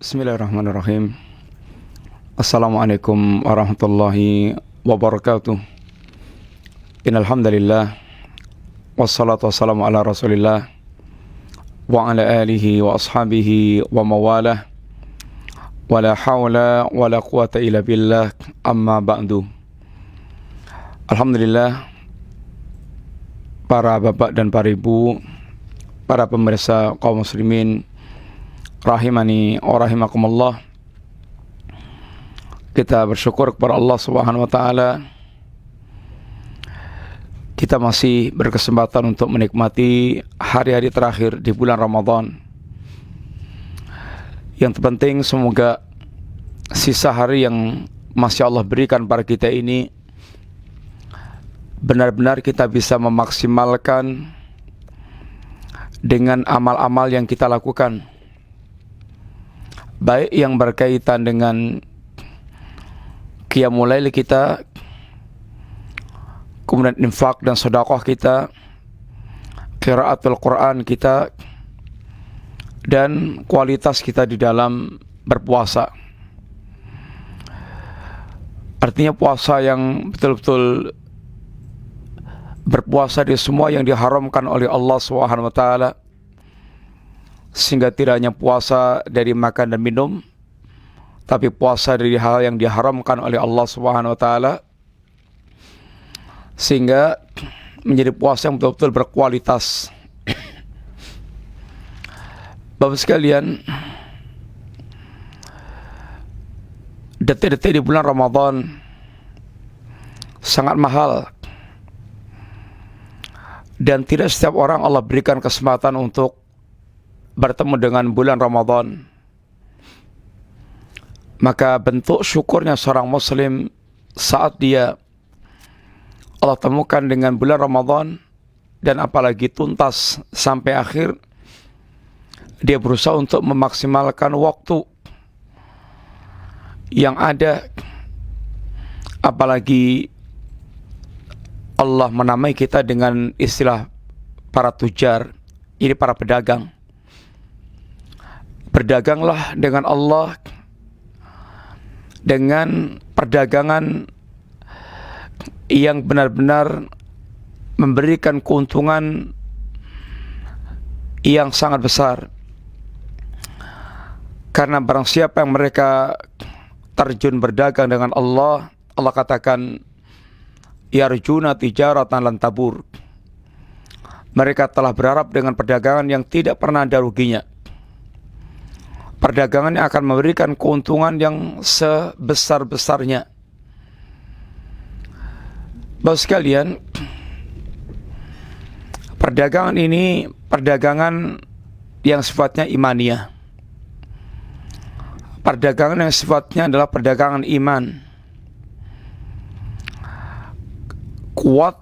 Bismillahirrahmanirrahim. Assalamualaikum warahmatullahi wabarakatuh. Innal hamdalillah wassalatu wassalamu ala Rasulillah wa ala alihi wa ashabihi wa mawalah. Wala haula wala quwata illa billah, amma ba'du. Alhamdulillah, para bapak dan para ibu, para pemirsa kaum muslimin rahimani wa rahimakumullah, kita bersyukur kepada Allah Subhanahu wa taala. Kita masih berkesempatan untuk menikmati hari-hari terakhir di bulan Ramadan. Yang terpenting, semoga sisa hari yang masih Allah berikan pada kita ini benar-benar kita bisa memaksimalkan dengan amal-amal yang kita lakukan, baik yang berkaitan dengan qiyamul lail kita, kemudian infak dan sedekah kita, qiraatul Quran kita, dan kualitas kita di dalam berpuasa. Artinya puasa yang betul-betul berpuasa di semua yang diharamkan oleh Allah Subhanahu wa taala, sehingga tidak hanya puasa dari makan dan minum, tapi puasa dari hal yang diharamkan oleh Allah Subhanahu wa taala, sehingga menjadi puasa yang betul-betul berkualitas. Bapak sekalian, detik-detik di bulan Ramadan sangat mahal, dan tidak setiap orang Allah berikan kesempatan untuk bertemu dengan bulan Ramadan. Maka bentuk syukurnya seorang muslim saat dia Allah temukan dengan bulan Ramadan, dan apalagi tuntas sampai akhir, dia berusaha untuk memaksimalkan waktu yang ada. Apalagi Allah menamai kita dengan istilah para tujar, ini para pedagang. Berdaganglah dengan Allah dengan perdagangan yang benar-benar memberikan keuntungan yang sangat besar. Karena barang siapa yang mereka terjun berdagang dengan Allah, Allah katakan yarjuna tijaratan lan tabur. Mereka telah berharap dengan perdagangan yang tidak pernah ada ruginya. Perdagangan yang akan memberikan keuntungan yang sebesar-besarnya. Bapak sekalian, perdagangan ini perdagangan yang sifatnya imaniyah. Perdagangan yang sifatnya adalah perdagangan iman. Kuat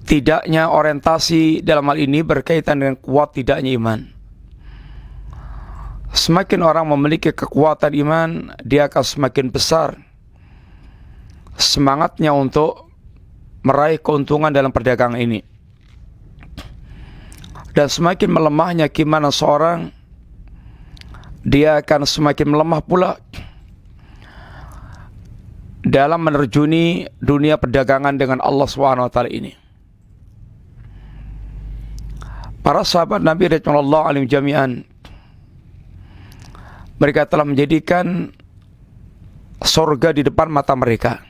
tidaknya orientasi dalam hal ini berkaitan dengan kuat tidaknya iman. Semakin orang memiliki kekuatan iman, dia akan semakin besar semangatnya untuk meraih keuntungan dalam perdagangan ini. Dan semakin melemahnya keimanan seorang, dia akan semakin melemah pula dalam menerjuni dunia perdagangan dengan Allah SWT ini. Para sahabat Nabi radhiyallahu anhum jami'an, mereka telah menjadikan surga di depan mata mereka,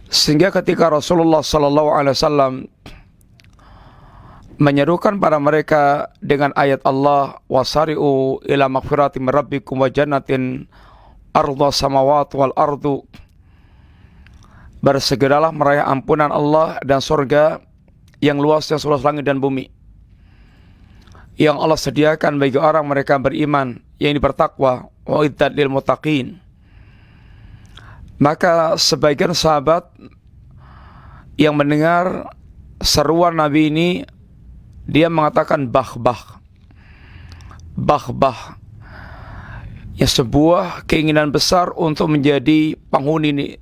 sehingga ketika Rasulullah SAW menyerukan pada mereka dengan ayat Allah, wasari'u ila maghfirati min rabbikum wa jannatin ardha samawati wal ardu, bersegeralah meraih ampunan Allah dan surga yang luasnya seluas langit dan bumi, yang Allah sediakan bagi orang mereka beriman yang bertakwa, wa iddat lil muttaqin. Maka sebagian sahabat yang mendengar seruan Nabi ini, dia mengatakan bah-bah. Bah-bah, ya sebuah keinginan besar untuk menjadi penghuni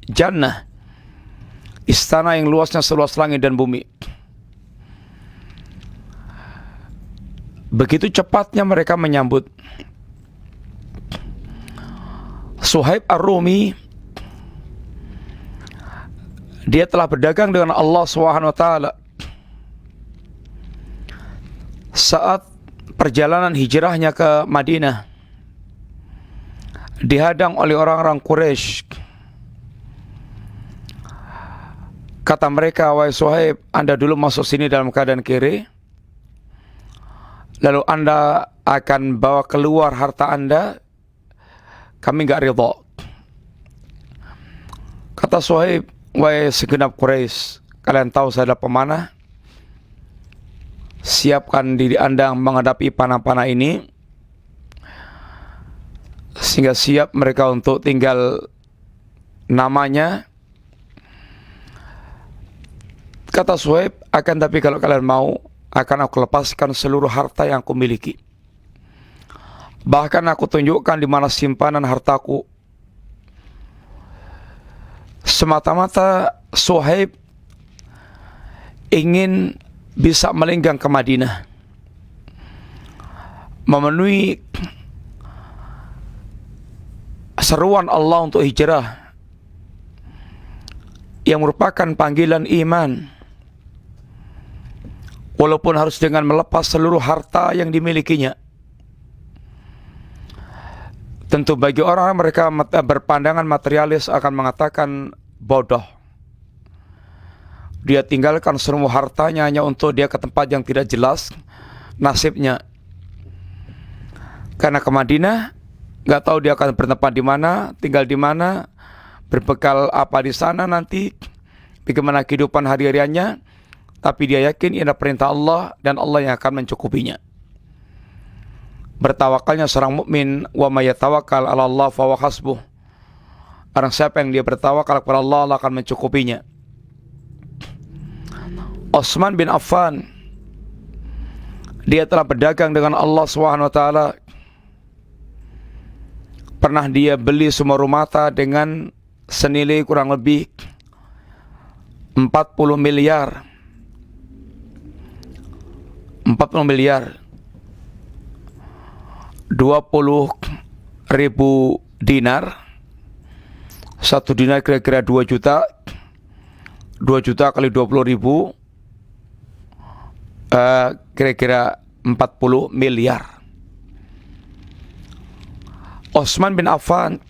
jannah, istana yang luasnya seluas langit dan bumi. Begitu cepatnya mereka menyambut. Suhaib Ar-Rumi, dia telah berdagang dengan Allah SWT saat perjalanan hijrahnya ke Madinah. Dihadang oleh orang-orang Quraisy. Kata mereka, wahai Suhaib, Anda dulu masuk sini dalam keadaan kiri, lalu Anda akan bawa keluar harta Anda, kami enggak ridha. Kata Suhaib, wahai segenap Quraisy, kalian tahu saya adalah pemanah. Siapkan diri Anda menghadapi panah-panah ini, sehingga siap mereka untuk tinggal namanya. Kata Suhaib, akan tapi kalau kalian mau, akan aku lepaskan seluruh harta yang aku miliki. Bahkan aku tunjukkan di mana simpanan hartaku. Semata-mata Suhaib ingin bisa melenggang ke Madinah, memenuhi seruan Allah untuk hijrah yang merupakan panggilan iman, walaupun harus dengan melepas seluruh harta yang dimilikinya. Tentu bagi orang mereka berpandangan materialis akan mengatakan bodoh. Dia tinggalkan semua hartanya hanya untuk dia ke tempat yang tidak jelas nasibnya. Karena ke Madinah, nggak tahu dia akan bertempat di mana, tinggal di mana, berbekal apa di sana nanti, bagaimana kehidupan hari-hariannya. Tapi dia yakin ini adalah perintah Allah dan Allah yang akan mencukupinya. Bertawakalnya seorang mukmin, wa may yatawakkal 'ala Allah fa huwa hasbuh. Orang siapa yang dia bertawakal kepada Allah, Allah akan mencukupinya. Utsman bin Affan, dia telah berdagang dengan Allah SWT. Pernah dia beli semua rumah dengan senilai kurang lebih 40 miliar. 40 miliar. 20.000 dinar. Satu dinar kira-kira 2 juta. 2 juta kali 20.000, kira-kira 40 miliar. Utsman bin Affan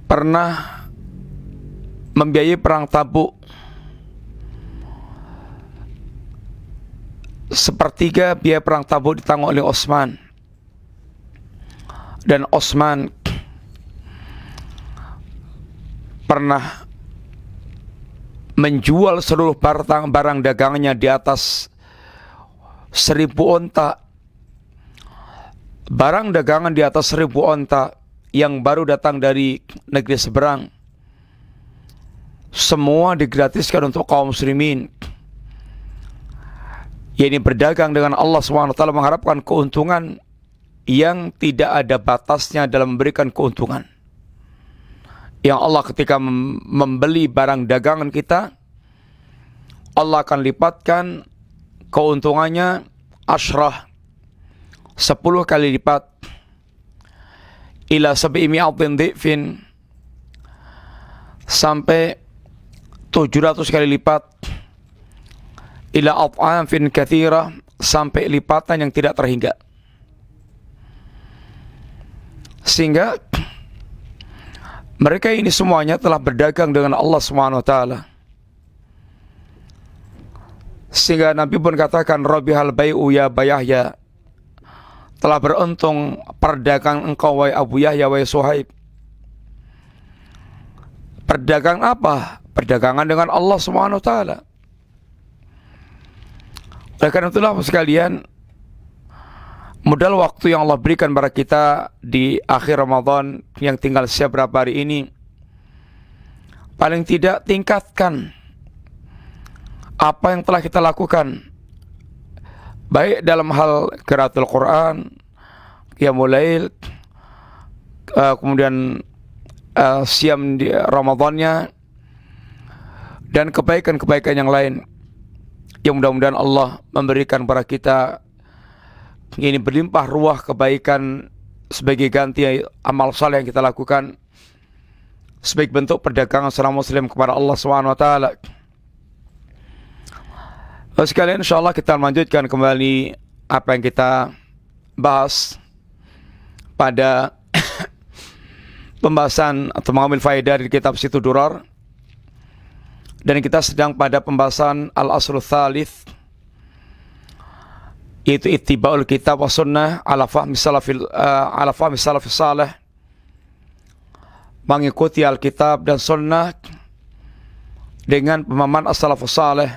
pernah membiayai perang Tabuk. Sepertiga biaya perang Tabuk ditanggung oleh Utsman. Dan Utsman pernah menjual seluruh barang dagangannya di atas 1.000 onta. Barang dagangan di atas 1.000 onta yang baru datang dari negeri seberang, semua digratiskan untuk kaum muslimin. Yaitu berdagang dengan Allah SWT, mengharapkan keuntungan yang tidak ada batasnya dalam memberikan keuntungan. Yang Allah ketika membeli barang dagangan kita, Allah akan lipatkan keuntungannya 10 kali lipat, ila 700 dhifin, sampai 700 kali lipat, ila ad'afin katsira, sampai lipatan yang tidak terhingga. Sehingga mereka ini semuanya telah berdagang dengan Allah SWT. Sehingga Nabi pun katakan, Rabihal bai'u ya Bayahya, telah beruntung perdagangan engkau wahai Abu Yahya, wahai Suhaib. Perdagangan apa? Perdagangan dengan Allah SWT. Oleh karena itulah sekalian, modal waktu yang Allah berikan kepada kita di akhir Ramadan yang tinggal beberapa hari ini, paling tidak tingkatkan apa yang telah kita lakukan, baik dalam hal qiraatul Quran, qiyamul lail, kemudian siam di Ramadannya, dan kebaikan-kebaikan yang lain yang mudah-mudahan Allah memberikan kepada kita ini berlimpah ruah kebaikan sebagai ganti amal saleh yang kita lakukan sebagai bentuk perdagangan seorang muslim kepada Allah SWT. Sekalian insyaallah kita lanjutkan kembali apa yang kita bahas pada pembahasan atau mengambil faedah dari kitab Situ Durar, dan kita sedang pada pembahasan al-aslu tsalits, yaitu ittiba'ul kitab wa sunnah ala fahmi salafis salih, mengikuti Alkitab dan sunnah dengan pemahaman as-salafus salih.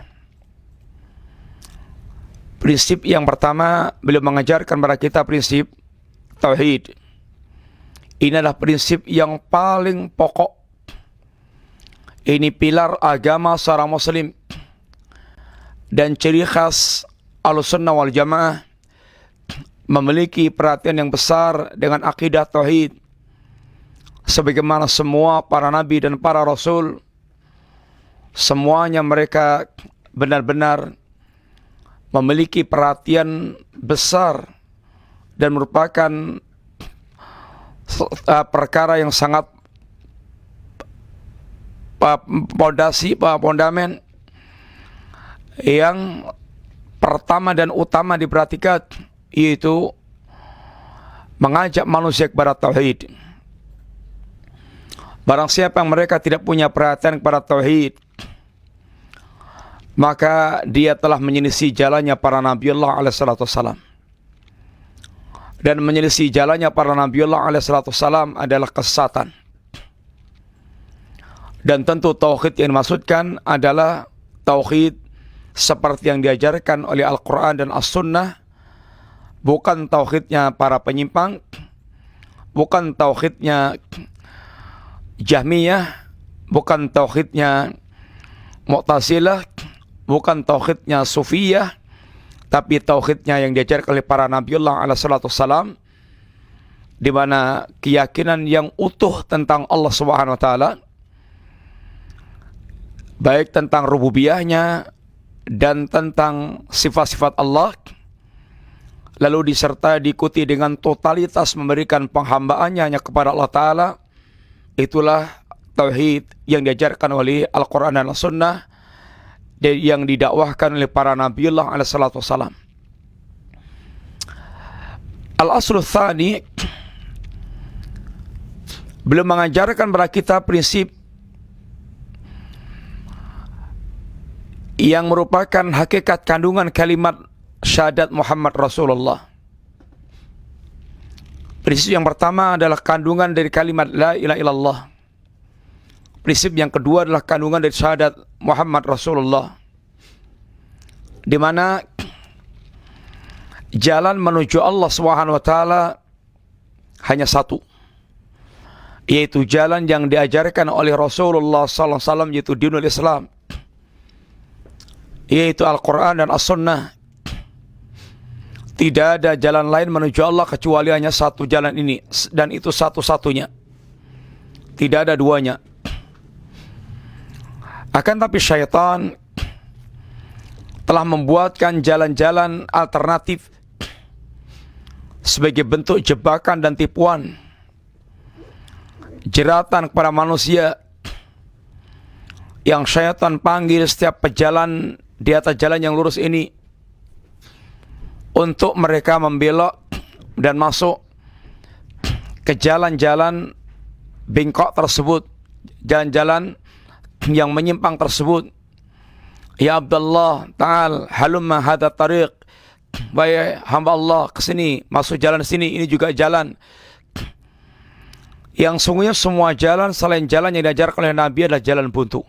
Prinsip yang pertama, beliau mengajarkan kepada kita prinsip tauhid. Ini adalah prinsip yang paling pokok. Ini pilar agama seorang muslim dan ciri khas Ahlussunnah wal Jamaah, memiliki perhatian yang besar dengan akidah tauhid, sebagaimana semua para nabi dan para rasul, semuanya mereka benar-benar memiliki perhatian besar dan merupakan perkara yang sangat fondamen yang pertama dan utama diperhatikan, yaitu mengajak manusia kepada tauhid. Barang siapa yang mereka tidak punya perhatian kepada tauhid, maka dia telah menyelisih jalannya para Nabiullah alaihissalam. Dan menyelisih jalannya para Nabiullah alaihissalam adalah kesesatan. Dan tentu tauhid yang dimaksudkan adalah tauhid seperti yang diajarkan oleh Al-Quran dan As-Sunnah, bukan tauhidnya para penyimpang, bukan tauhidnya Jahmiyah, bukan tauhidnya Mu'tazilah, bukan tauhidnya Sufiyah, tapi tauhidnya yang diajarkan oleh para Nabiullah alaihissalam, di mana keyakinan yang utuh tentang Allah Subhanahu wa taala, baik tentang rububiyahnya dan tentang sifat-sifat Allah, lalu diikuti dengan totalitas memberikan penghambaannya hanya kepada Allah Ta'ala. Itulah tauhid yang diajarkan oleh Al-Quran dan As-Sunnah, yang didakwahkan oleh para Nabiullah alaihissalam. Al-aslu tsani, beliau mengajarkan kepada kita prinsip yang merupakan hakikat kandungan kalimat syahadat Muhammad Rasulullah. Prinsip yang pertama adalah kandungan dari kalimat la ilaha illallah. Prinsip yang kedua adalah kandungan dari syahadat Muhammad Rasulullah, di mana jalan menuju Allah Subhanahu wa taala hanya satu, yaitu jalan yang diajarkan oleh Rasulullah sallallahu alaihi wasallam, yaitu dinul Islam, yaitu Al-Quran dan As-Sunnah. Tidak ada jalan lain menuju Allah kecuali hanya satu jalan ini, dan itu satu-satunya, tidak ada duanya. Akan tapi syaitan telah membuatkan jalan-jalan alternatif sebagai bentuk jebakan dan tipuan, jeratan kepada manusia, yang syaitan panggil setiap pejalan di atas jalan yang lurus ini untuk mereka membelok dan masuk ke jalan-jalan bengkok tersebut, jalan-jalan yang menyimpang tersebut. Ya Abdullah, ta'al halumma hadha tariq, wahai hamba Allah, kesini, masuk jalan sini, ini juga jalan. Yang sungguhnya semua jalan selain jalan yang diajarkan oleh Nabi adalah jalan buntu,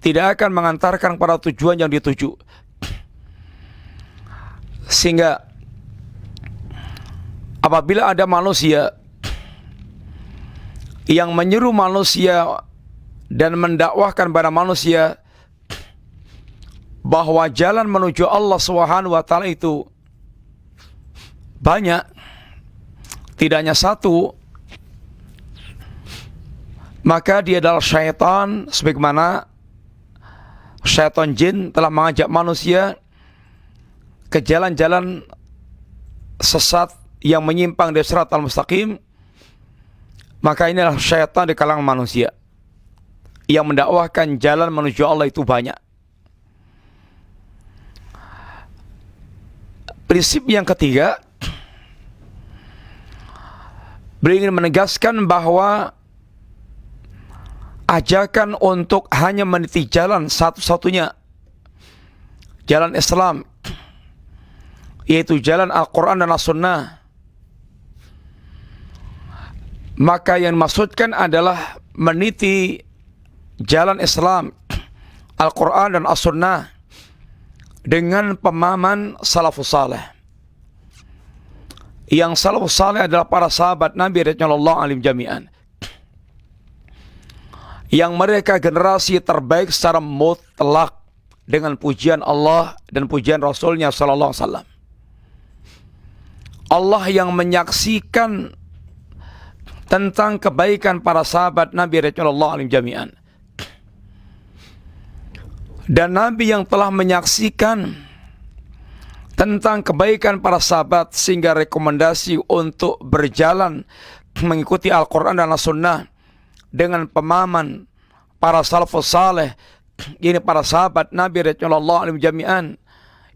tidak akan mengantarkan pada tujuan yang dituju. Sehingga apabila ada manusia yang menyeru manusia dan mendakwahkan pada manusia bahwa jalan menuju Allah Subhanahu wa taala itu banyak, tidak hanya satu, maka dia adalah syaitan, sebagaimana syaitan jin telah mengajak manusia ke jalan-jalan sesat yang menyimpang dari Shiratal Mustaqim, maka inilah syaitan di kalangan manusia yang mendakwahkan jalan menuju Allah itu banyak. Prinsip yang ketiga, beliau ingin menegaskan bahwa ajakan untuk hanya meniti jalan satu-satunya, jalan Islam, yaitu jalan Al-Quran dan As-Sunnah, maka yang dimaksudkan adalah meniti jalan Islam, Al-Quran dan As-Sunnah dengan pemahaman salafus saleh. Yang salafus saleh adalah para sahabat Nabi radhiyallahu anhum jami'an, yang mereka generasi terbaik secara mutlak dengan pujian Allah dan pujian Rasulnya sallallahu alaihi wasallam. Allah yang menyaksikan tentang kebaikan para sahabat Nabi radhiyallahu anhum jami'an, dan Nabi yang telah menyaksikan tentang kebaikan para sahabat sehingga rekomendasi untuk berjalan mengikuti Al-Quran dan As-Sunnah dengan pemahaman para salafus saleh, ini para sahabat Nabi radhiyallahu anhum jami'an,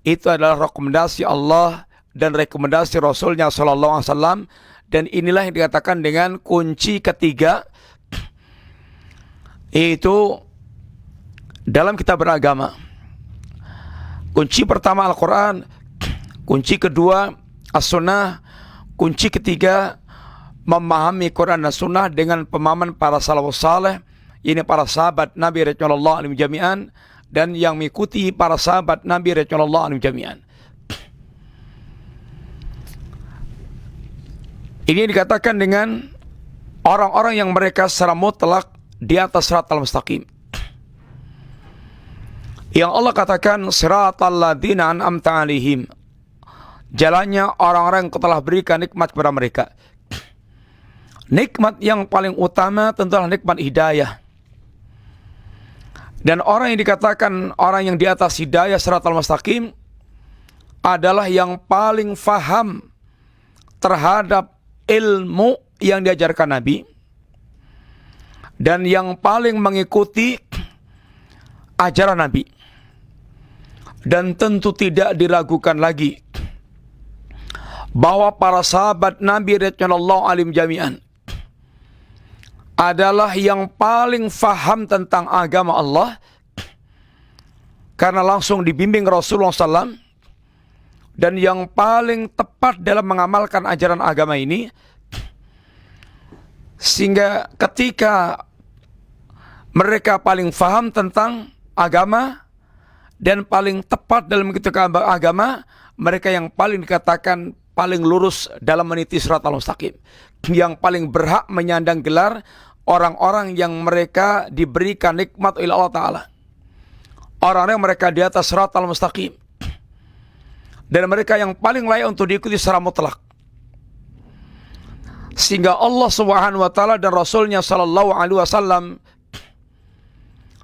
itu adalah rekomendasi Allah dan rekomendasi Rasulnya sallallahu alaihi wasallam. Dan inilah yang dikatakan dengan kunci ketiga, yaitu dalam kita beragama. Kunci pertama Al-Quran, kunci kedua As-Sunnah, kunci ketiga memahami Quran dan Sunnah dengan pemahaman para salafus saleh, ini para sahabat Nabi radhiyallahu anhum jami'an dan yang mengikuti para sahabat Nabi radhiyallahu anhum jami'an. Ini dikatakan dengan orang-orang yang mereka secara mutlak di atas Shiratal Mustaqim, yang Allah katakan Shiratal ladzina an'amta 'alaihim, jalannya orang-orang yang telah berikan nikmat kepada mereka. Nikmat yang paling utama tentulah nikmat hidayah. Dan orang yang dikatakan orang yang di atas hidayah Shiratal Mustaqim adalah yang paling faham terhadap ilmu yang diajarkan Nabi dan yang paling mengikuti ajaran Nabi. Dan tentu tidak diragukan lagi bahwa para sahabat Nabi radhiyallahu anhum jami'an adalah yang paling faham tentang agama Allah, karena langsung dibimbing Rasulullah SAW, dan yang paling tepat dalam mengamalkan ajaran agama ini, sehingga ketika mereka paling faham tentang agama dan paling tepat dalam mengikuti agama, mereka yang paling dikatakan paling lurus dalam meniti Shiratal Mustaqim, yang paling berhak menyandang gelar orang-orang yang mereka diberikan nikmat oleh Allah Ta'ala, orang-orang yang mereka di atas Shiratal Mustaqim, dan mereka yang paling layak untuk diikuti secara mutlak. Sehingga Allah Subhanahu wa taala dan Rasulnya sallallahu alaihi wasallam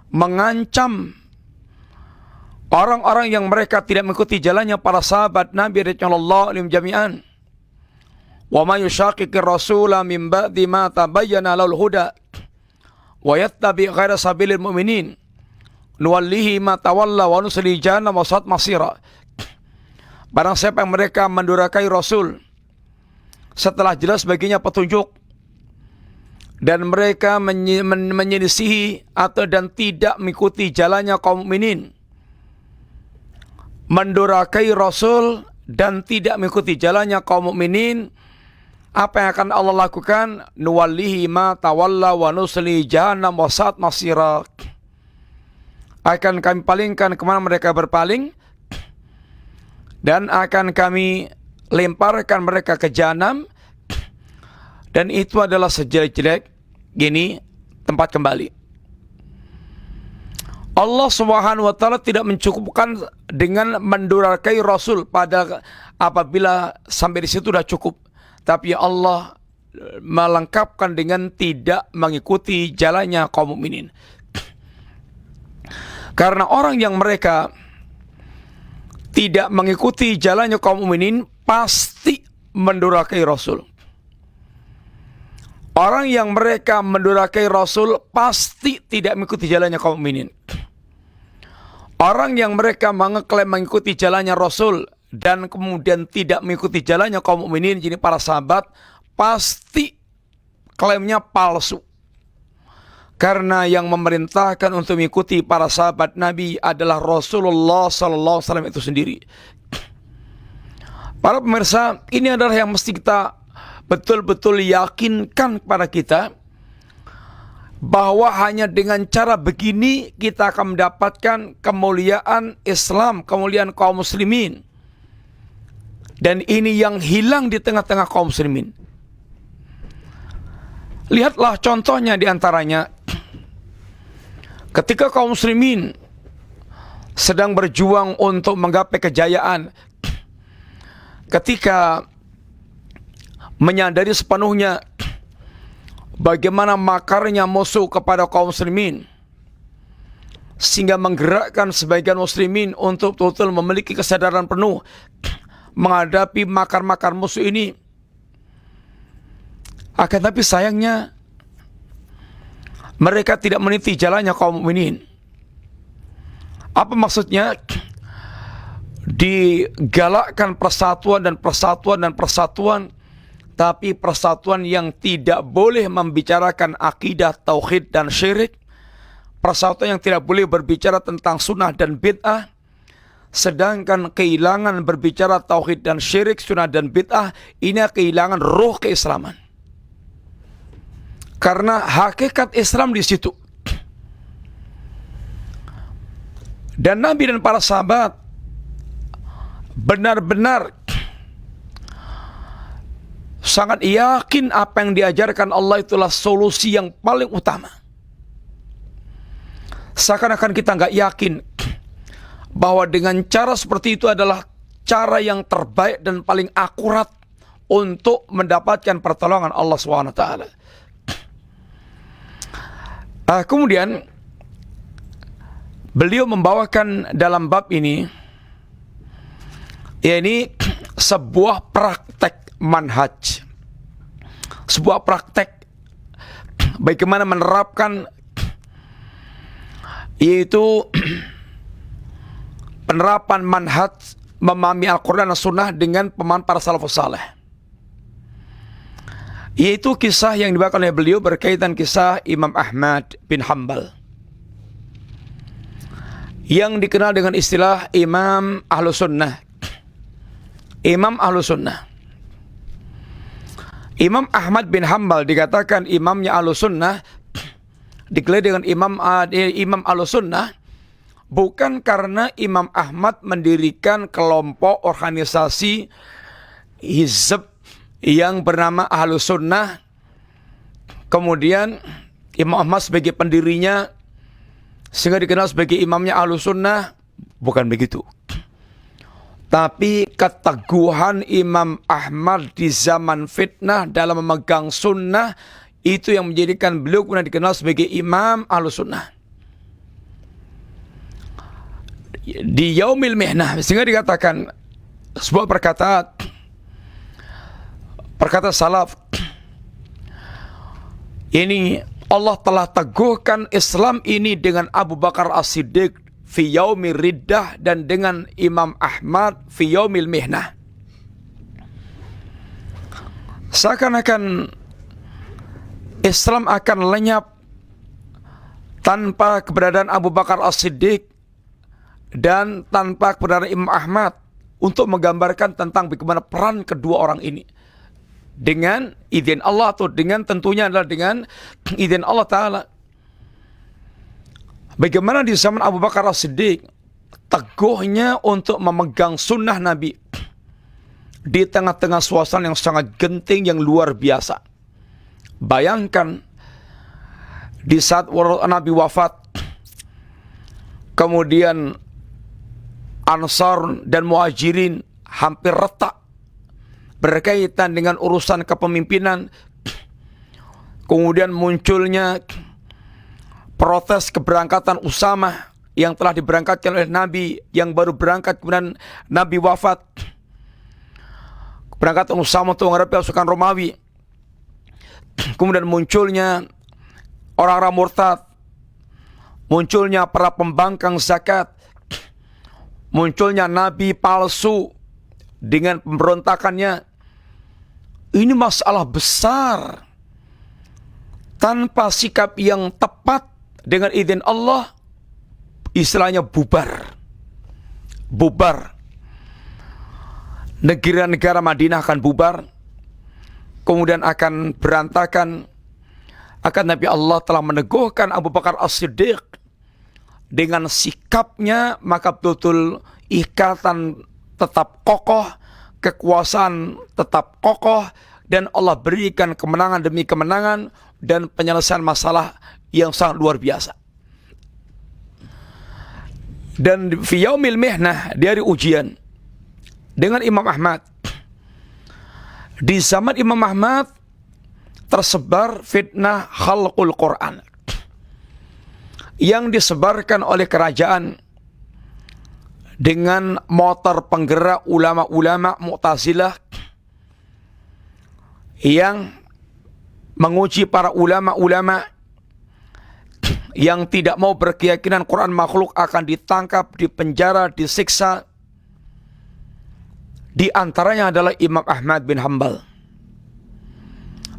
mengancam orang-orang yang mereka tidak mengikuti jalannya para sahabat Nabi radhiyallahu anhum jami'an. Wa may yushaqiqir rasula min ba'di ma tabayyana lahul huda wa yattabi' ghaira sabilil mu'minin nuwallihi ma tawalla wa nuslihi jahannam wa sa'at masira. Barang siapa yang mereka mendurhakai Rasul setelah jelas baginya petunjuk, dan mereka menyelisihi atau dan tidak mengikuti jalannya kaum mukminin, mendurhakai Rasul dan tidak mengikuti jalannya kaum mukminin, apa yang akan Allah lakukan? Nuwallihi ma tawalla wa nuslihi jahannam wa sa'at masira. Akan kami palingkan kemana mereka berpaling, dan akan kami lemparkan mereka ke jahanam, dan itu adalah sejelek-jelek gini tempat kembali. Allah Subhanahu wa taala tidak mencukupkan dengan mendurhakai Rasul pada apabila sampai di situ sudah cukup, tapi Allah melengkapkan dengan tidak mengikuti jalannya kaum mukminin. Karena orang yang mereka tidak mengikuti jalannya kaum mukminin pasti mendurhakai Rasul. Orang yang mereka mendurhakai Rasul pasti tidak mengikuti jalannya kaum mukminin. Orang yang mereka mengeklaim mengikuti jalannya Rasul dan kemudian tidak mengikuti jalannya kaum mukminin, jadi para sahabat, pasti klaimnya palsu. Karena yang memerintahkan untuk mengikuti para sahabat Nabi adalah Rasulullah SAW itu sendiri. Para pemirsa, ini adalah yang mesti kita betul-betul yakinkan kepada kita, bahwa hanya dengan cara begini kita akan mendapatkan kemuliaan Islam, kemuliaan kaum muslimin. Dan ini yang hilang di tengah-tengah kaum muslimin. Lihatlah contohnya diantaranya, ketika kaum muslimin sedang berjuang untuk menggapai kejayaan, ketika menyadari sepenuhnya bagaimana makarnya musuh kepada kaum muslimin, sehingga menggerakkan sebagian muslimin untuk betul-betul memiliki kesadaran penuh menghadapi makar-makar musuh ini. Akan tapi sayangnya mereka tidak meniti jalannya kaum mukminin. Apa maksudnya? Digalakkan persatuan dan persatuan dan persatuan, tapi persatuan yang tidak boleh membicarakan akidah, tauhid dan syirik, persatuan yang tidak boleh berbicara tentang sunnah dan bid'ah. Sedangkan kehilangan berbicara tauhid dan syirik, sunnah dan bid'ah, ini kehilangan ruh keislaman. Karena hakikat Islam di situ. Dan Nabi dan para sahabat benar-benar sangat yakin apa yang diajarkan Allah itulah solusi yang paling utama. Seakan-akan kita nggak yakin bahwa dengan cara seperti itu adalah cara yang terbaik dan paling akurat untuk mendapatkan pertolongan Allah SWT. Kemudian beliau membawakan dalam bab ini, yakni sebuah praktek manhaj, sebuah praktek bagaimana menerapkan, yaitu penerapan manhaj memahami Al-Quran dan Sunnah dengan pemahaman para salafus saleh. Yaitu kisah yang dibawakan oleh beliau berkaitan kisah Imam Ahmad bin Hanbal, yang dikenal dengan istilah Imam Ahlus Sunnah. Imam Ahlus Sunnah. Imam Ahmad bin Hanbal dikatakan imamnya Ahlus Sunnah, digelar dengan Imam Ahlus Sunnah, bukan karena Imam Ahmad mendirikan kelompok organisasi hizb yang bernama Ahlus Sunnah, kemudian Imam Ahmad sebagai pendirinya sehingga dikenal sebagai imamnya Ahlus Sunnah. Bukan begitu. Tapi keteguhan Imam Ahmad di zaman fitnah dalam memegang sunnah, itu yang menjadikan beliau kemudian dikenal sebagai Imam Ahlus Sunnah. Di Yaumil Mihnah, sehingga dikatakan sebuah perkata salaf, ini Allah telah teguhkan Islam ini dengan Abu Bakar As-Siddiq fi yaumir riddah, dan dengan Imam Ahmad fi yaumil mihnah. Seakan-akan Islam akan lenyap tanpa keberadaan Abu Bakar As-Siddiq dan tanpa keberadaan Imam Ahmad, untuk menggambarkan tentang bagaimana peran kedua orang ini. Dengan izin Allah, atau dengan tentunya adalah dengan izin Allah Ta'ala. Bagaimana di zaman Abu Bakar As-Siddiq teguhnya untuk memegang sunnah Nabi di tengah-tengah suasana yang sangat genting, yang luar biasa. Bayangkan di saat Nabi wafat, kemudian Ansar dan Muhajirin hampir retak berkaitan dengan urusan kepemimpinan. Kemudian munculnya protes keberangkatan Usamah yang telah diberangkatkan oleh Nabi, yang baru berangkat kemudian Nabi wafat, berangkat Usama untuk menghadapi pasukan Romawi, kemudian munculnya orang-orang murtad, munculnya para pembangkang zakat, munculnya nabi palsu dengan pemberontakannya. Ini masalah besar. Tanpa sikap yang tepat dengan izin Allah, istilahnya bubar. Bubar. Negara-negara Madinah akan bubar, kemudian akan berantakan. Akan Nabi Allah telah meneguhkan Abu Bakar As-Siddiq dengan sikapnya, maka betul-betul ikatan tetap kokoh, kekuasaan tetap kokoh, dan Allah berikan kemenangan demi kemenangan dan penyelesaian masalah yang sangat luar biasa. Dan fi yaumil mihnah, di hari ujian, dengan Imam Ahmad, di zaman Imam Ahmad tersebar fitnah khalqul Quran yang disebarkan oleh kerajaan dengan motor penggerak ulama-ulama Mu'tazilah yang menguji para ulama-ulama yang tidak mau berkeyakinan Quran makhluk akan ditangkap, dipenjara, disiksa. Di antaranya adalah Imam Ahmad bin Hanbal.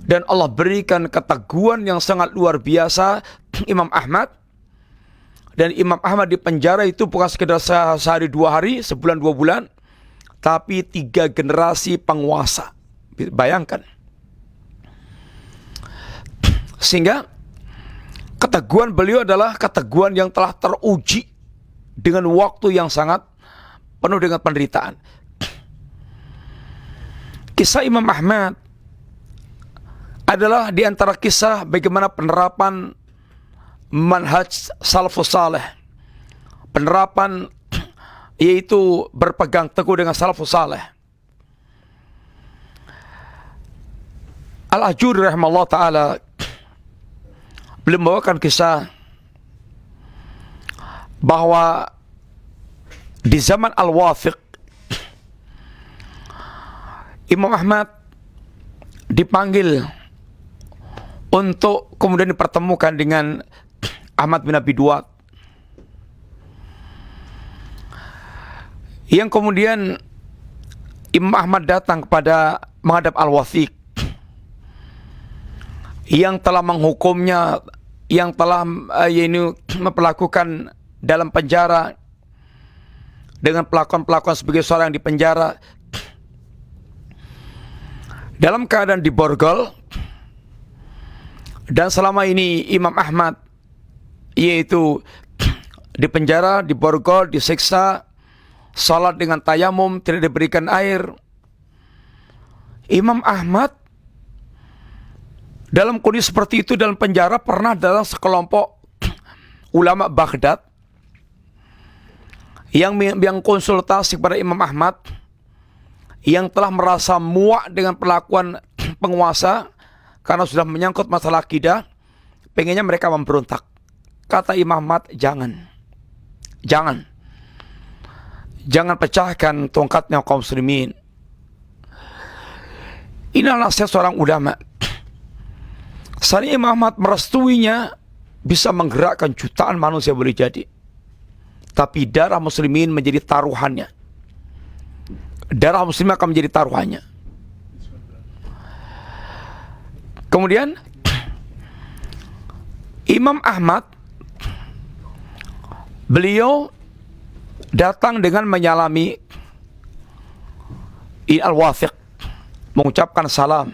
Dan Allah berikan keteguhan yang sangat luar biasa Imam Ahmad. Dan Imam Ahmad di penjara itu bukan sekedar sehari dua hari, sebulan dua bulan, tapi 3 generasi penguasa. Bayangkan. Sehingga keteguhan beliau adalah keteguhan yang telah teruji dengan waktu yang sangat penuh dengan penderitaan. Kisah Imam Ahmad adalah di antara kisah bagaimana penerapan manhaj salafus saleh, penerapan yaitu berpegang teguh dengan salafus saleh. Al-Ajuri rahimahullah ta'ala beliau membawakan kisah bahwa di zaman Al-Wathiq Imam Ahmad dipanggil untuk kemudian dipertemukan dengan Ahmad bin Abi Duat, yang kemudian Imam Ahmad datang kepada menghadap Al-Wathiq yang telah menghukumnya, yang telah memperlakukan dalam penjara dengan pelakuan-pelakuan sebagai seorang yang dipenjara dalam keadaan diborgol. Dan selama ini Imam Ahmad yaitu dipenjara, diborgol, disiksa, salat dengan tayamum, tidak diberikan air. Imam Ahmad dalam kondisi seperti itu dalam penjara pernah dalam sekelompok ulama Baghdad yang konsultasi kepada Imam Ahmad yang telah merasa muak dengan perlakuan penguasa karena sudah menyangkut masalah akidah, pengennya mereka memberontak. Kata Imam Ahmad, jangan pecahkan tongkatnya kaum muslimin. Inilah nasihat seorang ulama. Seandainya Imam Ahmad merestuinya, bisa menggerakkan jutaan manusia boleh jadi. Tapi darah muslimin menjadi taruhannya. Darah muslim akan menjadi taruhannya. Kemudian Imam Ahmad beliau datang dengan menyalami Al-Wathiq, mengucapkan salam.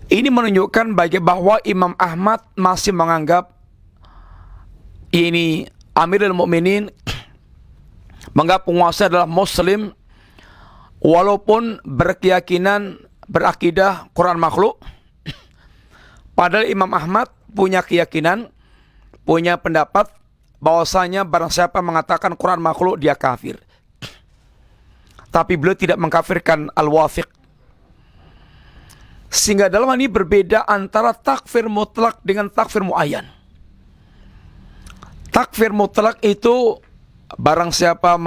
Ini menunjukkan bahwa Imam Ahmad masih menganggap ini Amirul Mukminin, menganggap penguasa adalah muslim walaupun berkeyakinan, berakidah Quran makhluk. Padahal Imam Ahmad punya keyakinan, punya pendapat bahwasanya barang siapa mengatakan Quran makhluk dia kafir. Tapi beliau tidak mengkafirkan Al-Wathiq. Sehingga dalam hal ini berbeda antara takfir mutlak dengan takfir muayyan. Takfir mutlak itu barang siapa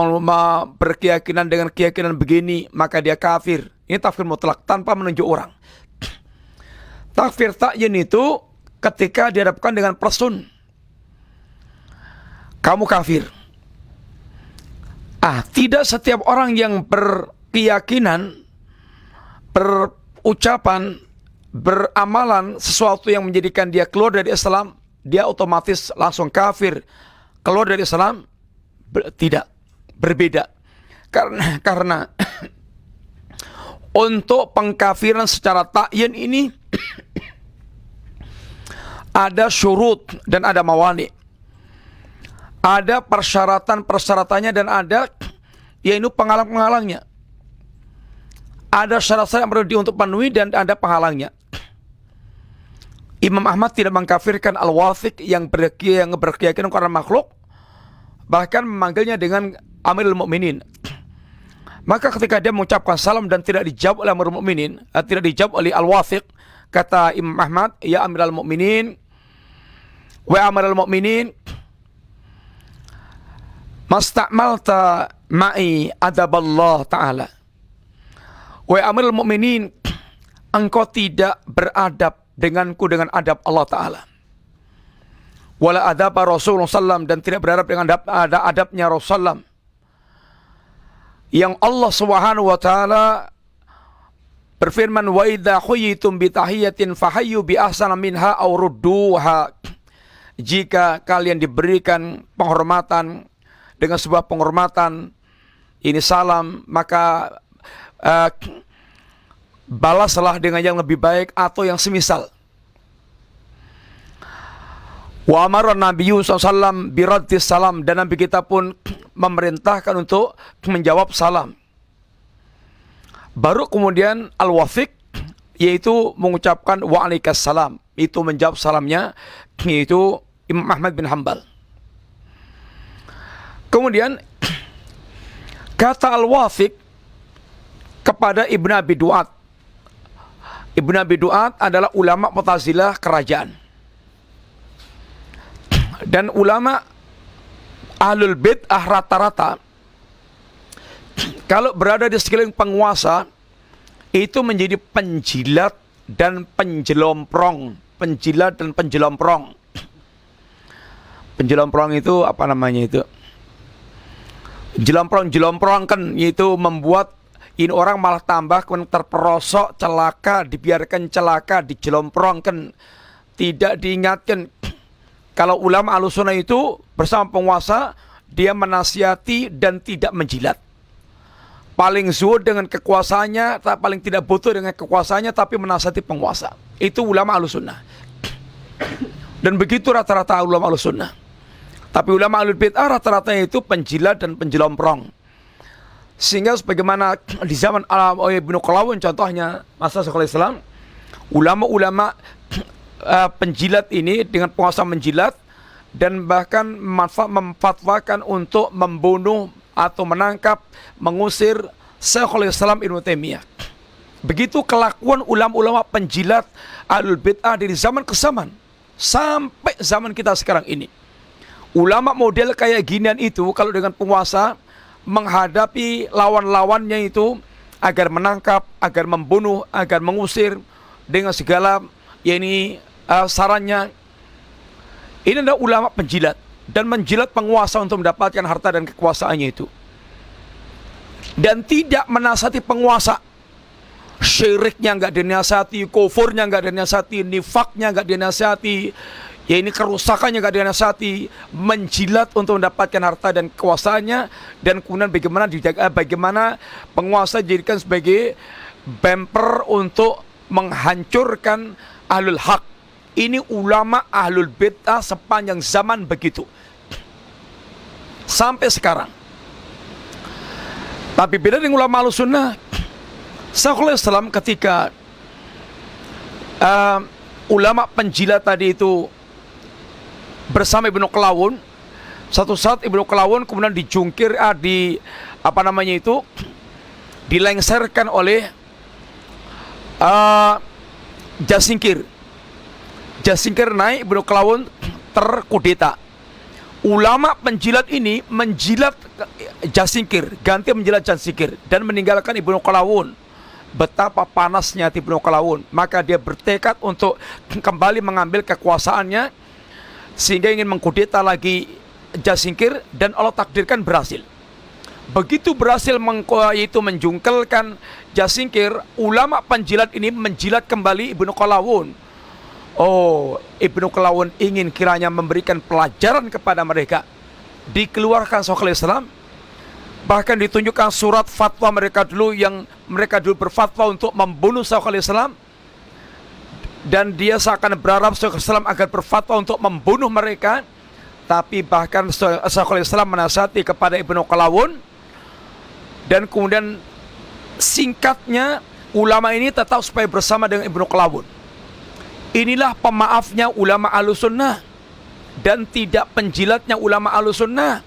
berkeyakinan dengan keyakinan begini maka dia kafir. Ini takfir mutlak tanpa menunjuk orang. Takfir ta'yin itu ketika dihadapkan dengan person. Kamu kafir. Tidak setiap orang yang berkeyakinan, berucapan, beramalan sesuatu yang menjadikan dia keluar dari Islam, dia otomatis langsung kafir. Keluar dari Islam, tidak, berbeda. Karena untuk pengkafiran secara ta'yin ini ada syurut dan ada mawani. Ada persyaratan-persyaratannya dan ada yaitu penghalang-penghalangnya. Ada syarat-syarat yang perlu untuk penuhi dan ada penghalangnya. Imam Ahmad tidak mengkafirkan al-wathiq yang berkeyakinan karena makhluk, bahkan memanggilnya dengan Amirul Mukminin. Maka ketika dia mengucapkan salam dan tidak dijawab oleh Amirul Mukminin, tidak dijawab oleh al-wathiq, kata Imam Ahmad, ya Amirul Mukminin, wa Amirul Mukminin, masta'malta ma'i adaballah ta'ala. Wa Amirul Mukminin, engkau tidak beradab denganku dengan adab Allah Ta'ala. Wala adab Rasulullah SAW, dan tidak beradab dengan adabnya Rasulullah. Yang Allah Subhanahu wa Ta'ala berfirman, wa idza huyitum bi tahiyatin fahayyu bi ahsana minha aw rudduha. Jika kalian diberikan penghormatan dengan sebuah penghormatan, ini salam, maka balaslah dengan yang lebih baik atau yang semisal. Wa amara Nabi SAW biraddis salam, dan Nabi kita pun memerintahkan untuk menjawab salam. Baru kemudian al-wathiq, yaitu mengucapkan wa'alaikas salam, itu menjawab salamnya, yaitu Imam Ahmad bin Hanbal. Kemudian kata al-wathiq kepada Ibn Abi Duat. Ibn Abi Duat adalah ulama Mu'tazilah kerajaan. Dan ulama Ahlul Bid'ah rata-rata kalau berada di sekeliling penguasa itu menjadi penjilat dan penjelomprong. Penjilat dan penjelomprong. Penjelomprong itu apa namanya itu? Jelomprong-jelomprongkan, yaitu membuat ini orang malah tambah terperosok, celaka, dibiarkan celaka, dijelomprongkan, tidak diingatkan. Kalau ulama Ahlussunnah itu bersama penguasa, dia menasihati dan tidak menjilat. Paling zuhud dengan kekuasaannya, paling tidak butuh dengan kekuasaannya, tapi menasihati penguasa. Itu ulama Ahlussunnah. Dan begitu rata-rata ulama Ahlussunnah. Tapi ulama Ahlul Bid'ah rata-rata itu penjilat dan penjelomprong. Sehingga sebagaimana di zaman Ibnu Qalawun contohnya, masa Syekhul Islam, ulama-ulama penjilat ini dengan penguasa menjilat dan bahkan memfatwakan untuk membunuh atau menangkap, mengusir Syekhul Islam Ibnu Taimiyah. Begitu kelakuan ulama-ulama penjilat Ahlul Bid'ah dari zaman ke zaman sampai zaman kita sekarang ini. Ulama model kayak ginian itu kalau dengan penguasa menghadapi lawan-lawannya itu agar menangkap, agar membunuh, agar mengusir dengan segala sarannya. Ini adalah ulama penjilat dan menjilat penguasa untuk mendapatkan harta dan kekuasaannya itu. Dan tidak menasihati penguasa. Syiriknya enggak dinasihati, kufurnya enggak dinasihati, nifaknya enggak dinasihati, kerusakannya enggak dinasihati, menjilat untuk mendapatkan harta dan kekuasaannya, dan kemudian bagaimana penguasa dijadikan sebagai bumper untuk menghancurkan ahlul haq. Ini ulama Ahlul Bid'ah sepanjang zaman begitu sampai sekarang. Tapi beda dengan ulama Ahlussunnah. Syekhul Islam ketika ulama penjilat tadi itu bersama Ibnu Qalawun, satu saat Ibnu Qalawun kemudian dijungkir, dilengserkan oleh Jasingkir. Jasingkir naik, Ibnu Qalawun terkudeta. ulama penjilat ini menjilat Jasingkir, ganti menjilat Jasingkir, dan meninggalkan Ibnu Qalawun. Betapa panasnya hati Ibnu Qalawun, maka dia bertekad untuk kembali mengambil kekuasaannya, sehingga ingin mengkudeta lagi Jasingkir, dan Allah takdirkan berhasil. Begitu berhasil yaitu menjungkelkan Jasingkir, ulama penjilat ini menjilat kembali Ibnu Qalawun. Oh, Ibnu Qalawun ingin kiranya memberikan pelajaran kepada mereka. Dikeluarkan Syekhul Islam, bahkan ditunjukkan surat fatwa mereka dulu, yang mereka dulu berfatwa untuk membunuh Syekhul Islam, dan dia seakan berharap Syekhul Islam agar berfatwa untuk membunuh mereka. Tapi bahkan Syekhul Islam menasihati kepada Ibnu Qalawun, dan kemudian singkatnya ulama ini tetap supaya bersama dengan Ibnu Qalawun. Inilah pemaafnya ulama Ahlussunnah, dan tidak penjilatnya ulama Ahlussunnah,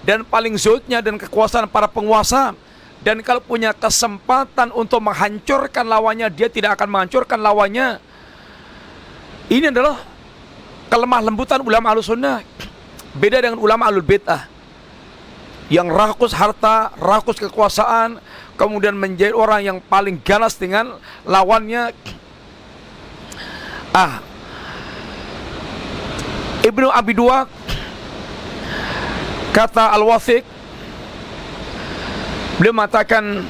dan paling zuhudnya dan kekuasaan para penguasa. Dan kalau punya kesempatan untuk menghancurkan lawannya, dia tidak akan menghancurkan lawannya. Ini adalah kelemah lembutan ulama Ahlussunnah. Beda dengan ulama Ahlul Bid'ah yang rakus harta, rakus kekuasaan, kemudian menjadi orang yang paling ganas dengan lawannya. Ibnu Abi Duat, kata Al-Wathiq, beliau mengatakan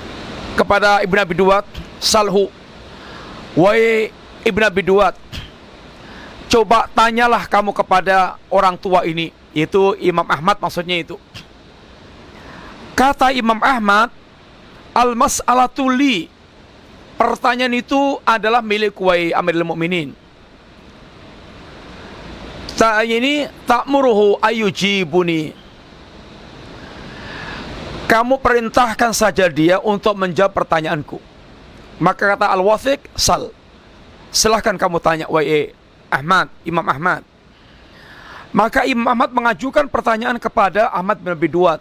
kepada Ibnu Abi Duat, salhu, wahai Ibnu Abi Duat, coba tanyalah kamu kepada orang tua ini, yaitu Imam Ahmad maksudnya itu. Kata Imam Ahmad, al-mas'alatu li, pertanyaan itu adalah milik wahai Amirul Mukminin. Ini ta'muruhu ayyujibuni, kamu perintahkan saja dia untuk menjawab pertanyaanku. Maka kata Al-Wathiq, sal, silahkan kamu tanya wahai Ahmad, Imam Ahmad. Maka Imam Ahmad mengajukan pertanyaan kepada Ahmad bin Abi Duat.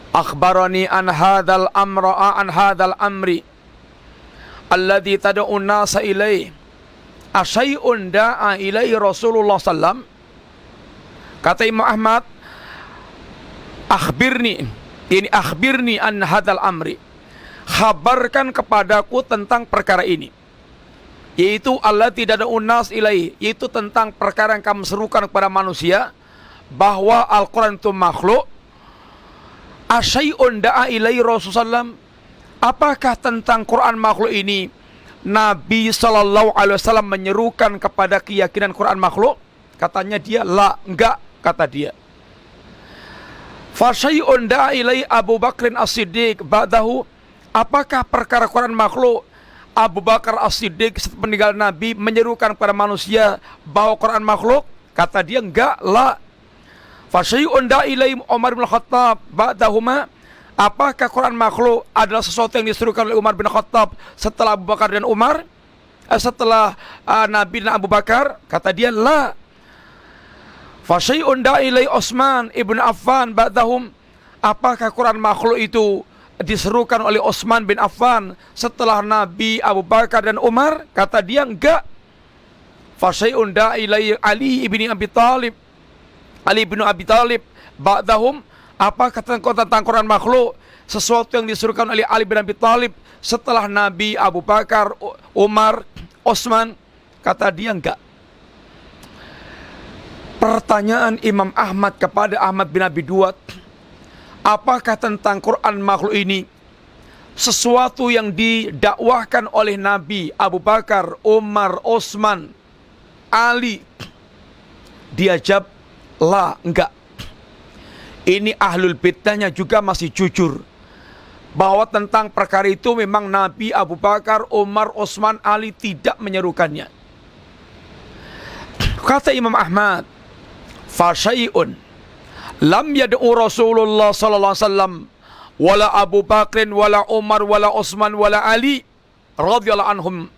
Akhbarani an hadzal amri alladhi tad'un nasa ilaihi asyai'un da'a ilaihi Rasulullah sallam. Kata Imam Ahmad, akhbirni an hadzal amri, khabarkan kepadaku tentang perkara ini, yaitu alladzi tad'un nas ilaihi, yaitu tentang perkara yang kamu serukan kepada manusia bahwa Al-Quran itu makhluk. Asyai'un da'a ilaihi Rasulullah sallam, apakah tentang Quran makhluk ini Nabi Sallallahu Alaihi Wasallam menyerukan kepada keyakinan Quran makhluk? Katanya dia, la, enggak, kata dia. Fasyai'un da'a ilai Abu Bakrin As-Siddiq ba'dahu, apakah perkara Quran makhluk Abu Bakar As-Siddiq setelah meninggal Nabi menyerukan kepada manusia bahwa Quran makhluk? Kata dia, enggak, la. Fasyai'un da'a ilai Umar bin Khattab ba'dahuma, apakah Quran makhluk adalah sesuatu yang disuruhkan oleh Umar bin Khattab setelah Abu Bakar dan Umar, setelah Nabi dan Abu Bakar? Kata dia, la. Fasyai'un da'ilai Utsman ibn Affan ba'dahum, apakah Quran makhluk itu diserukan oleh Utsman bin Affan setelah Nabi, Abu Bakar dan Umar? Kata dia, enggak. Fasyai'un da'ilai Ali ibn Abi Talib ba'dahum, apakah tentang Quran makhluk sesuatu yang disuruhkan oleh Ali bin Abi Talib setelah Nabi, Abu Bakar, Umar, Utsman? Kata dia, enggak. Pertanyaan Imam Ahmad kepada Ahmad bin Abi Duat, apakah tentang Quran makhluk ini sesuatu yang didakwahkan oleh Nabi, Abu Bakar, Umar, Utsman, Ali? Dia jawab, la, enggak. Ini ahlul bid'ahnya juga masih jujur bahwa tentang perkara itu memang Nabi, Abu Bakar, Umar, Utsman, Ali tidak menyerukannya. Kata Imam Ahmad, fasyai'un lam yad'u Rasulullah sallallahu alaihi wasallam wala Abu Bakrin wala Umar wala Utsman wala Ali radhiyallahu anhum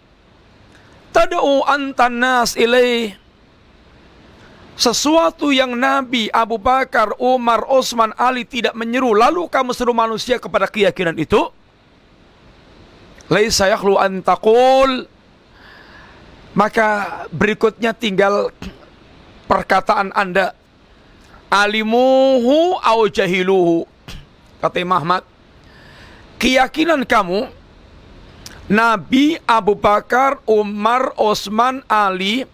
tad'u antan nas ilaih, sesuatu yang Nabi, Abu Bakar, Umar, Utsman, Ali tidak menyeru, lalu kamu seru manusia kepada keyakinan itu. Laisa yakhlu an taqul, maka berikutnya tinggal perkataan Anda, alimuhu au jahiluhu. Kata Imam Ahmad, keyakinan kamu Nabi, Abu Bakar, Umar, Osman, Ali,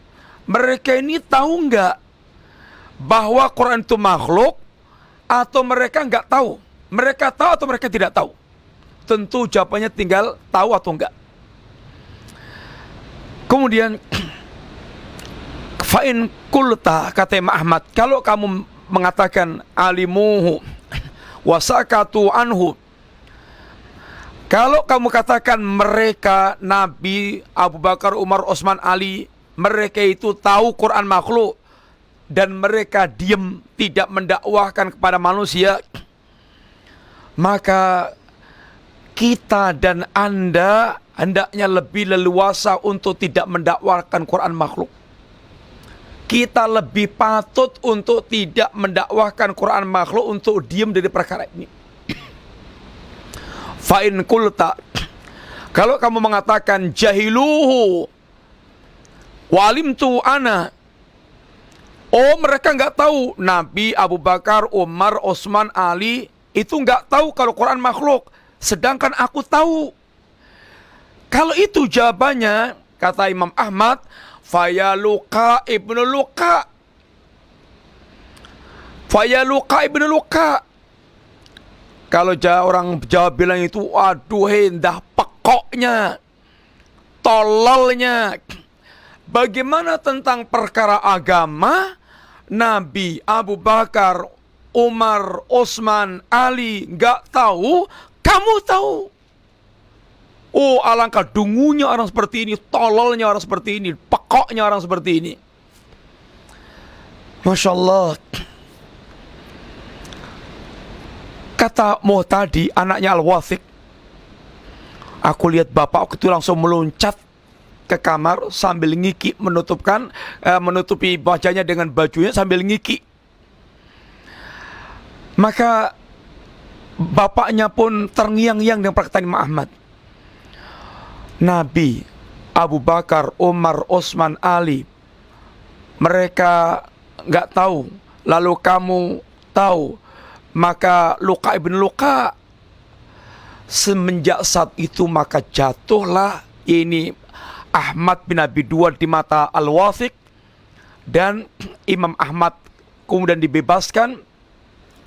mereka ini tahu nggak bahwa Quran itu makhluk, atau mereka nggak tahu? Mereka tahu atau mereka tidak tahu? Tentu jawabannya tinggal tahu atau enggak. Kemudian fa'in kulta, kata Imam Ahmad, kalau kamu mengatakan alimuhu wasakatu anhu, kalau kamu katakan mereka, Nabi, Abu Bakar, Umar, Osman, Ali, mereka itu tahu Quran makhluk dan mereka diam, tidak mendakwahkan kepada manusia, maka kita dan Anda hendaknya lebih leluasa untuk tidak mendakwahkan Quran makhluk. Kita lebih patut untuk tidak mendakwahkan Quran makhluk, untuk diam dari perkara ini. Fa'in kulta, kalau kamu mengatakan jahiluhu walimtu ana, oh mereka nggak tahu, Nabi, Abu Bakar, Umar, Osman, Ali itu nggak tahu kalau Quran makhluk, sedangkan aku tahu. Kalau itu jawabannya, kata Imam Ahmad, fayaluka ibnu luka, fayaluka ibnu luka. Kalau orang Jawa bilang itu, aduh hendah pekoknya, tololnya. Bagaimana tentang perkara agama? Nabi, Abu Bakar, Umar, Osman, Ali nggak tahu, kamu tahu. Oh, alangkah dungunya orang seperti ini, tololnya orang seperti ini, pekoknya orang seperti ini. Masya Allah. Kata Muhtadi, anaknya Al-Wathiq, aku lihat bapak itu langsung meloncat ke kamar sambil ngiki, menutupi wajahnya dengan bajunya sambil ngiki. Maka bapaknya pun terngiang-ngiang dengan perkataan Imam Ahmad. Nabi, Abu Bakar, Umar, Osman, Ali, mereka nggak tahu, lalu kamu tahu, maka luka ibn luka. Semenjak saat itu maka jatuhlah ini Ahmad bin Abi Duad di mata Al-Wathiq, dan Imam Ahmad kemudian dibebaskan.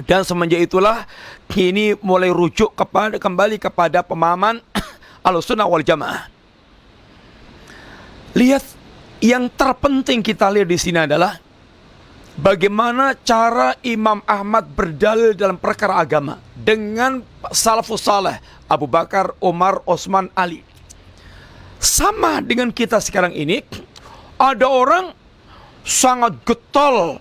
Dan semenjak itulah ini mulai rujuk kembali kepada pemahaman Ahlussunnah wal Jamaah. Lihat, yang terpenting kita lihat di sini adalah bagaimana cara Imam Ahmad berdalil dalam perkara agama dengan salafus saleh, Abu Bakar, Umar, Osman, Ali. Sama dengan kita sekarang ini, ada orang sangat getol,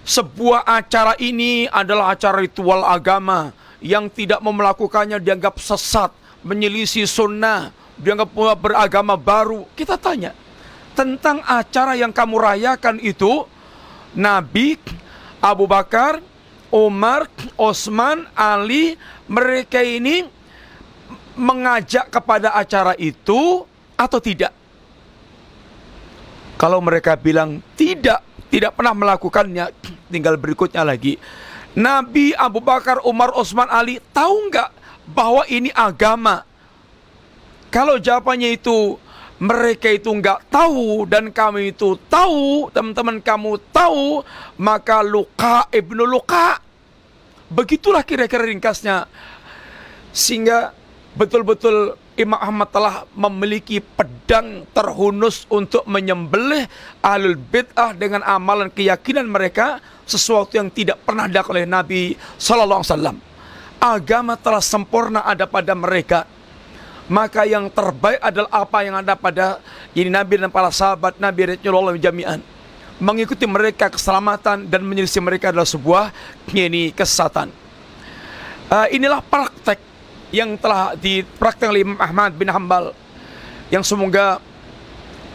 sebuah acara ini adalah acara ritual agama, yang tidak mau melakukannya dianggap sesat, menyelisih sunnah, dianggap beragama baru. Kita tanya, tentang acara yang kamu rayakan itu, Nabi, Abu Bakar, Umar, Osman, Ali, mereka ini mengajak kepada acara itu atau tidak? Kalau mereka bilang tidak pernah melakukannya, tinggal berikutnya lagi, Nabi, Abu Bakar, Umar, Osman, Ali tahu nggak bahwa ini agama? Kalau jawabannya itu mereka itu nggak tahu dan kami itu tahu, teman-teman kamu tahu, maka luka ibnu luka. Begitulah kira-kira ringkasnya. Sehingga betul-betul Imam Ahmad telah memiliki pedang terhunus untuk menyembelih ahlul bid'ah dengan amalan keyakinan mereka, sesuatu yang tidak pernah dilakukan oleh Nabi Sallallahu Alaihi Wasallam. Agama telah sempurna ada pada mereka, maka yang terbaik adalah apa yang ada pada ini Nabi dan para sahabat Nabi radhiyallahu jami'an. Mengikuti mereka keselamatan dan menyelisih mereka adalah sebuah kesesatan. Inilah praktek yang telah dipraktikkan oleh Imam Ahmad bin Hanbal, yang semoga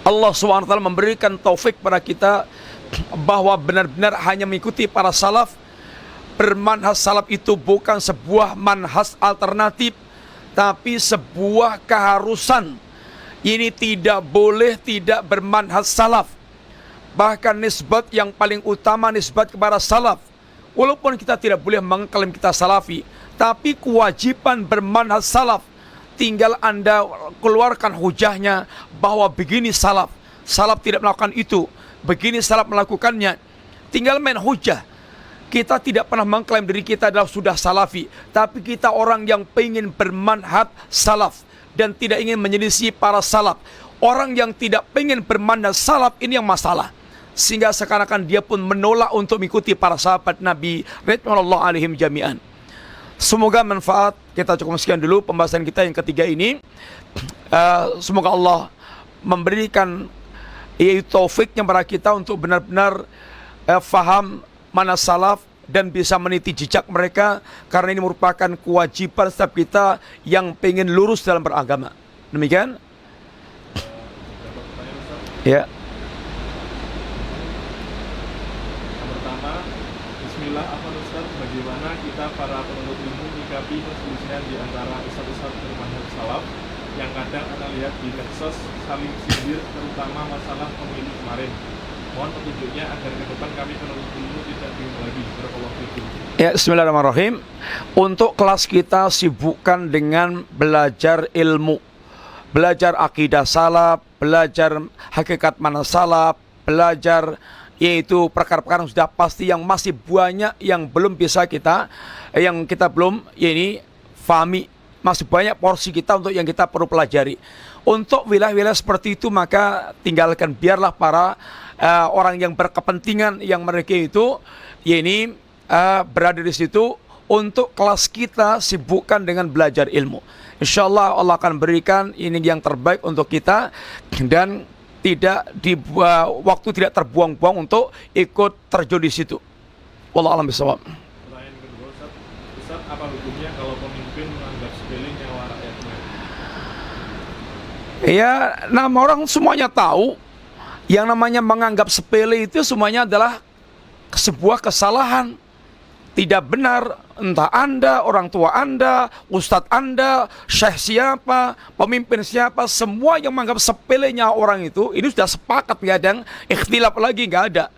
Allah SWT memberikan taufik pada kita bahwa benar-benar hanya mengikuti para salaf. Bermanhaj salaf itu bukan sebuah manhaj alternatif, tapi sebuah keharusan. Ini tidak boleh tidak bermanhaj salaf. Bahkan nisbat yang paling utama nisbat kepada salaf. Walaupun kita tidak boleh mengklaim kita salafi, tapi kewajiban bermanhaj salaf. Tinggal Anda keluarkan hujahnya bahwa begini salaf. Salaf tidak melakukan itu, begini salaf melakukannya. Tinggal main hujah. Kita tidak pernah mengklaim diri kita adalah sudah salafi, tapi kita orang yang ingin bermanhaj salaf dan tidak ingin menyelisih para salaf. Orang yang tidak ingin bermanhaj salaf ini yang masalah, sehingga seakan-akan dia pun menolak untuk mengikuti para sahabat Nabi radhiyallahu alaihim jami'an. Semoga manfaat. Kita cukup sekian dulu pembahasan kita yang ketiga ini. Semoga Allah memberikan taufiknya kepada kita untuk benar-benar faham mana salaf dan bisa meniti jejak mereka, karena ini merupakan kewajiban setiap kita yang pengen lurus dalam beragama. Demikian. Ya. Yang pertama, Bismillah, Ustaz, bagaimana kita para penuntut ilmu menyikapi perselisihan di antara ustaz-ustaz bermanhaj salaf yang kadang Anda lihat di medsos saling sindir, terutama masalah pemilu kemarin. Mohon petunjuknya agar ke depan kami penuntut ilmu tidak bingung lagi. Barakallahu fikum. Ya, bismillahirrahmanirrahim. Untuk kelas kita sibukkan dengan belajar ilmu, belajar akidah salaf, belajar hakikat mana salaf, belajar yaitu perkara-perkara yang sudah pasti, yang masih banyak yang belum bisa kita, yang kita belum fahami. Masih banyak porsi kita untuk yang kita perlu pelajari. Untuk wilayah-wilayah seperti itu maka tinggalkan, biarlah para orang yang berkepentingan yang mereka itu berada di situ. Untuk kelas kita sibukkan dengan belajar ilmu. InsyaAllah Allah akan berikan ini yang terbaik untuk kita, dan waktu tidak terbuang-buang untuk ikut terjun di situ. Wallahu a'lam bishawab. Pertanyaan kedua, Ustaz, apa hukumnya kalau pemimpin menganggap sepele nyawa rakyatnya? Ya, nama orang semuanya tahu, yang namanya menganggap sepele itu semuanya adalah sebuah kesalahan. Tidak benar, entah Anda, orang tua Anda, ustadz Anda, syekh siapa, pemimpin siapa, semua yang menganggap sepelenya orang itu, ini sudah sepakat, nggak ada yang ikhtilaf lagi, nggak ada.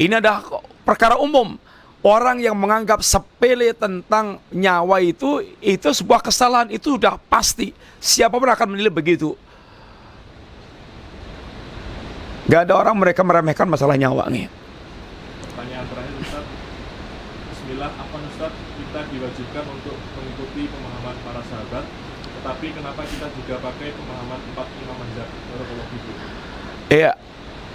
Ini adalah perkara umum. Orang yang menganggap sepele tentang nyawa itu sebuah kesalahan, itu sudah pasti. Siapapun akan menilai begitu. Nggak ada orang mereka meremehkan masalah nyawa nih. Pertanyaan terakhir, Ustaz. Bismillah, Ustaz, kita diwajibkan untuk mengikuti pemahaman para sahabat, tetapi kenapa kita juga pakai pemahaman 4 imam mazhab? Iya,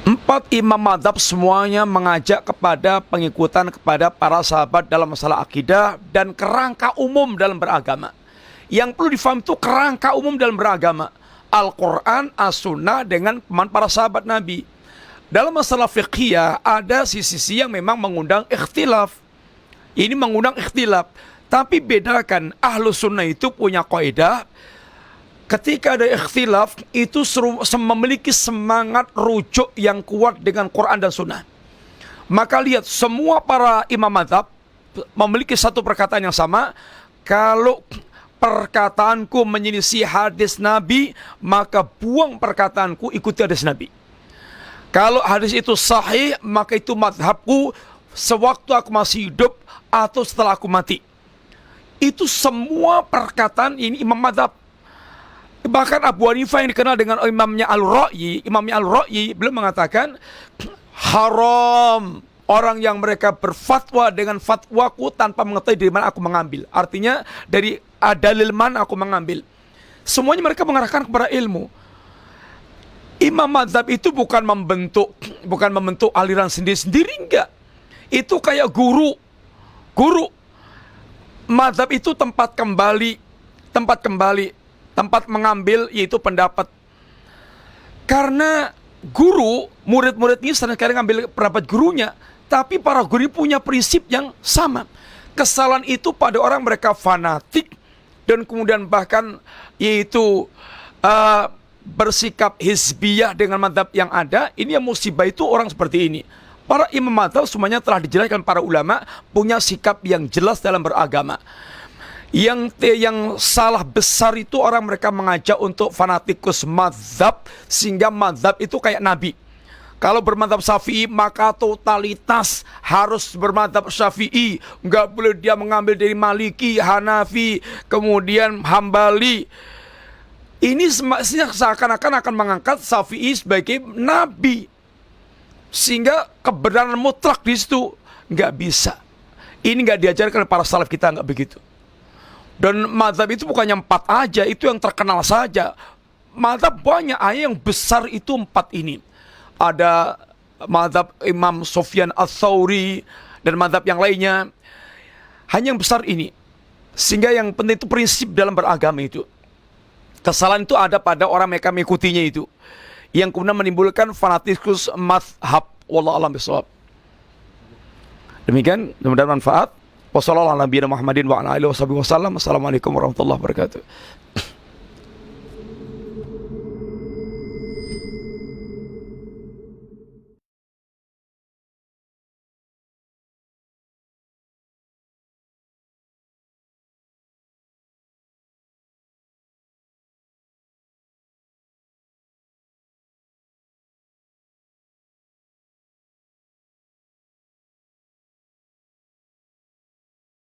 4 imam mazhab semuanya mengajak kepada pengikutan kepada para sahabat dalam masalah akidah dan kerangka umum dalam beragama. Yang perlu difahami itu kerangka umum dalam beragama, Al-Quran, As-Sunnah dengan pemahaman para sahabat Nabi. Dalam masalah fiqhiyah ada sisi-sisi yang memang mengundang ikhtilaf. Ini mengundang ikhtilaf. Tapi bedakan, Ahlus Sunnah itu punya kaidah, ketika ada ikhtilaf itu memiliki semangat rujuk yang kuat dengan Quran dan Sunnah. Maka lihat, semua para imam mazhab memiliki satu perkataan yang sama. Kalau perkataanku menyelisih hadis Nabi, maka buang perkataanku, ikuti hadis Nabi. Kalau hadis itu sahih, maka itu mazhabku sewaktu aku masih hidup atau setelah aku mati. Itu semua perkataan ini imam mazhab. Bahkan Abu Hanifah yang dikenal dengan imamnya Al-Ra'yi, beliau mengatakan haram orang yang mereka berfatwa dengan fatwaku tanpa mengetahui dari mana aku mengambil. Artinya dari dalil mana aku mengambil. Semuanya mereka mengarahkan kepada ilmu. Imam mazhab itu bukan membentuk aliran sendiri-sendiri, enggak. Itu kayak guru. Mazhab itu tempat mengambil yaitu pendapat. Karena guru, murid-muridnya seringkali ngambil pendapat gurunya, tapi para guru punya prinsip yang sama. Kesalahan itu pada orang mereka fanatik dan kemudian bahkan yaitu bersikap hizbiyah dengan mazhab yang ada. Ini yang musibah itu orang seperti ini. Para imam mazhab semuanya telah dijelaskan para ulama punya sikap yang jelas dalam beragama. Yang salah besar itu orang mereka mengajak untuk fanatikus mazhab, sehingga mazhab itu kayak nabi. Kalau bermadzhab Syafi'i maka totalitas harus bermadzhab Syafi'i. Nggak boleh dia mengambil dari Maliki, Hanafi, kemudian Hambali. Ini seakan-akan akan mengangkat Syafi'i sebagai nabi, sehingga kebenaran mutlak di situ. Nggak bisa. Ini nggak diajarkan oleh para salaf kita, nggak begitu. Dan mazhab itu bukannya 4 aja, itu yang terkenal saja. Mazhab banyak, yang besar itu 4 ini. Ada mazhab Imam Sufyan Ats-Tsauri dan mazhab yang lainnya. Hanya yang besar ini. Sehingga yang penting itu prinsip dalam beragama itu. Kesalahan itu ada pada orang mereka mengikutinya itu, yang kemudian menimbulkan fanatiskus mazhab. Wallahu a'lam bishawab. Demikian, mudah-mudahan manfaat. Wassalamualaikum warahmatullahi wabarakatuh.